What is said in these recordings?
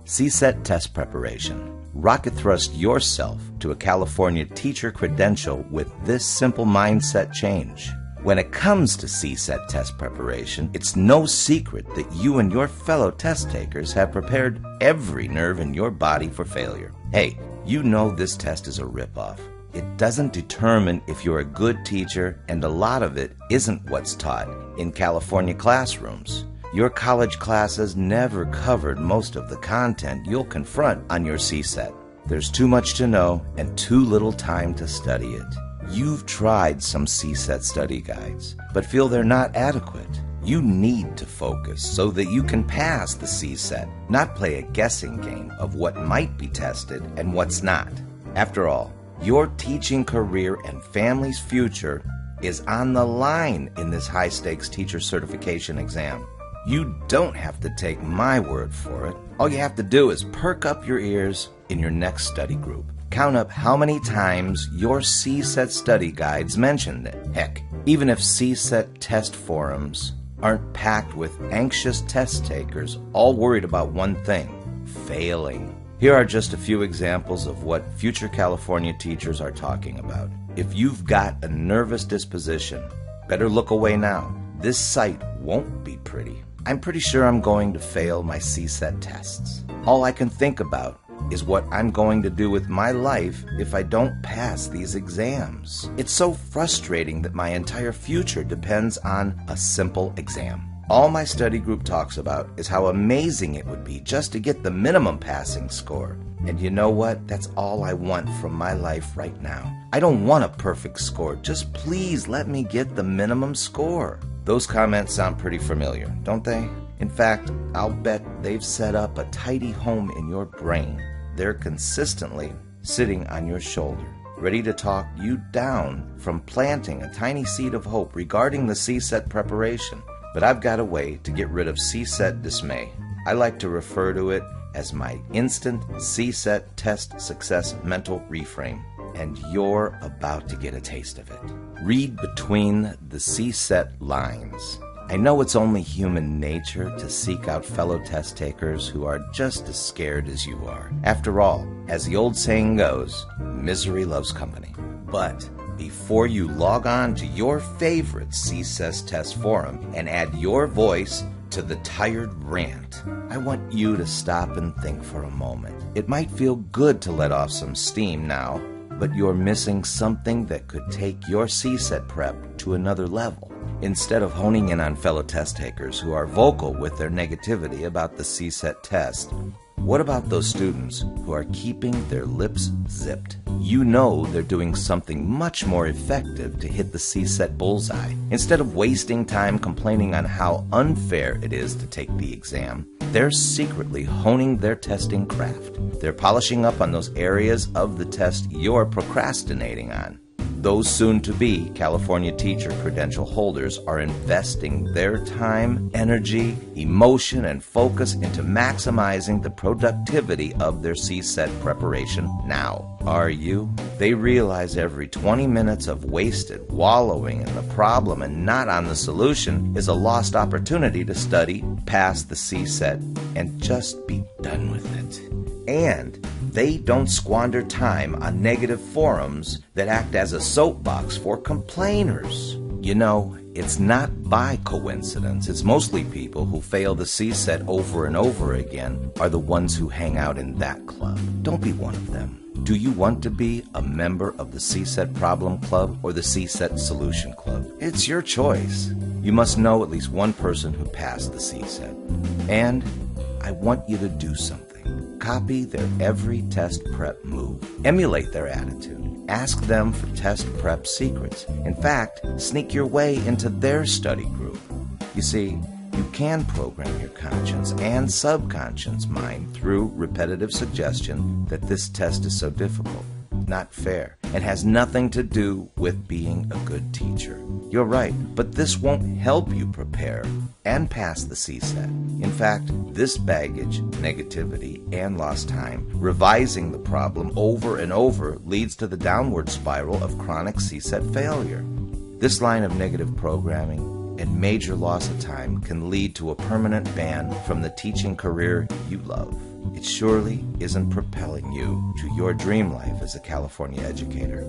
CSET test preparation. Rocket thrust yourself to a California teacher credential with this simple mindset change. When it comes to CSET test preparation, it's no secret that you and your fellow test takers have prepared every nerve in your body for failure. Hey, you know this test is a ripoff. It doesn't determine if you're a good teacher, and a lot of it isn't what's taught in California classrooms. Your college classes never covered most of the content you'll confront on your CSET. There's too much to know and too little time to study it. You've tried some CSET study guides, but feel they're not adequate. You need to focus so that you can pass the CSET, not play a guessing game of what might be tested and what's not. After all, your teaching career and family's future is on the line in this high-stakes teacher certification exam. You don't have to take my word for it. All you have to do is perk up your ears in your next study group. Count up how many times your CSET study guides mentioned it. Heck, even if CSET test forums aren't packed with anxious test takers all worried about one thing: failing. Here are just a few examples of what future California teachers are talking about. If you've got a nervous disposition, better look away now. This sight won't be pretty. I'm pretty sure I'm going to fail my CSET tests. All I can think about is what I'm going to do with my life if I don't pass these exams. It's so frustrating that my entire future depends on a simple exam. All my study group talks about is how amazing it would be just to get the minimum passing score. And you know what? That's all I want from my life right now. I don't want a perfect score. Just please let me get the minimum score. Those comments sound pretty familiar, don't they? In fact, I'll bet they've set up a tidy home in your brain. They're consistently sitting on your shoulder, ready to talk you down from planting a tiny seed of hope regarding the CSET preparation. But I've got a way to get rid of CSET dismay. I like to refer to it as my instant CSET test success mental reframe. And you're about to get a taste of it. Read between the CSET lines. I know it's only human nature to seek out fellow test takers who are just as scared as you are. After all, as the old saying goes, misery loves company. But before you log on to your favorite CSET test forum and add your voice to the tired rant, I want you to stop and think for a moment. It might feel good to let off some steam now, but you're missing something that could take your CSET prep to another level. Instead of honing in on fellow test takers who are vocal with their negativity about the CSET test, what about those students who are keeping their lips zipped? You know they're doing something much more effective to hit the CSET bullseye. Instead of wasting time complaining on how unfair it is to take the exam, they're secretly honing their testing craft. They're polishing up on those areas of the test you're procrastinating on. Those soon-to-be California teacher credential holders are investing their time, energy, emotion, and focus into maximizing the productivity of their CSET preparation now. Are you? They realize every 20 minutes of wasted wallowing in the problem and not on the solution is a lost opportunity to study, pass the CSET, and just be done with it. And they don't squander time on negative forums that act as a soapbox for complainers. You know, it's not by coincidence. It's mostly people who fail the CSET over and over again are the ones who hang out in that club. Don't be one of them. Do you want to be a member of the CSET Problem Club or the CSET Solution Club? It's your choice. You must know at least one person who passed the CSET. And I want you to do something. Copy their every test prep move. Emulate their attitude. Ask them for test prep secrets. In fact, sneak your way into their study group. You see, you can program your conscious and subconscious mind through repetitive suggestion that this test is so difficult, not fair, and has nothing to do with being a good teacher. You're right, but this won't help you prepare and pass the CSET. In fact, this baggage, negativity, and lost time, revising the problem over and over leads to the downward spiral of chronic CSET failure. This line of negative programming and major loss of time can lead to a permanent ban from the teaching career you love. it surely isn't propelling you to your dream life as a California educator.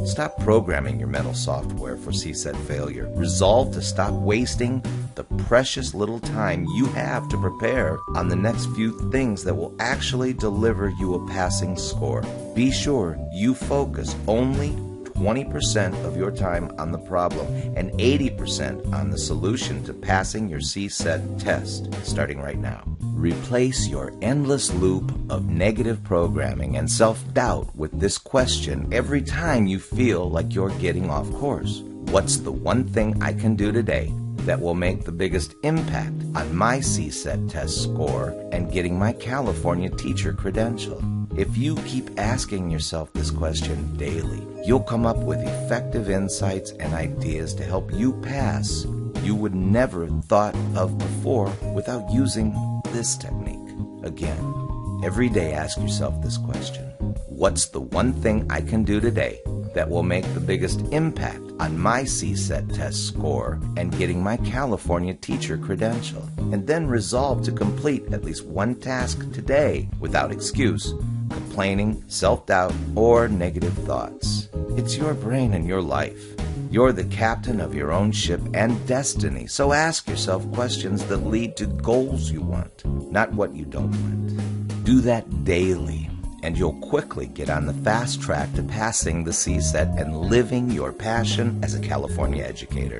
Stop programming your mental software for CSET failure. Resolve to stop wasting the precious little time you have to prepare on the next few things that will actually deliver you a passing score. Be sure you focus only 20% of your time on the problem and 80% on the solution to passing your CSET test, starting right now. Replace your endless loop of negative programming and self-doubt with this question every time you feel like you're getting off course. What's the one thing I can do today that will make the biggest impact on my CSET test score and getting my California teacher credential? If you keep asking yourself this question daily, you'll come up with effective insights and ideas to help you pass you would never have thought of before without using this technique. Again, every day ask yourself this question. What's the one thing I can do today that will make the biggest impact on my CSET test score and getting my California teacher credential? And then resolve to complete at least one task today without excuse, complaining, self-doubt, or negative thoughts. It's your brain and your life. You're the captain of your own ship and destiny, so ask yourself questions that lead to goals you want, not what you don't want. Do that daily, and you'll quickly get on the fast track to passing the CSET and living your passion as a California educator.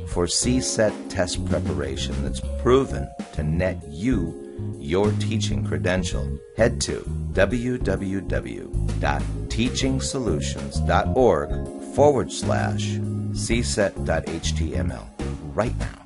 For CSET test preparation that's proven to net you your teaching credential, head to www.teachingsolutions.org/CSET.html right now.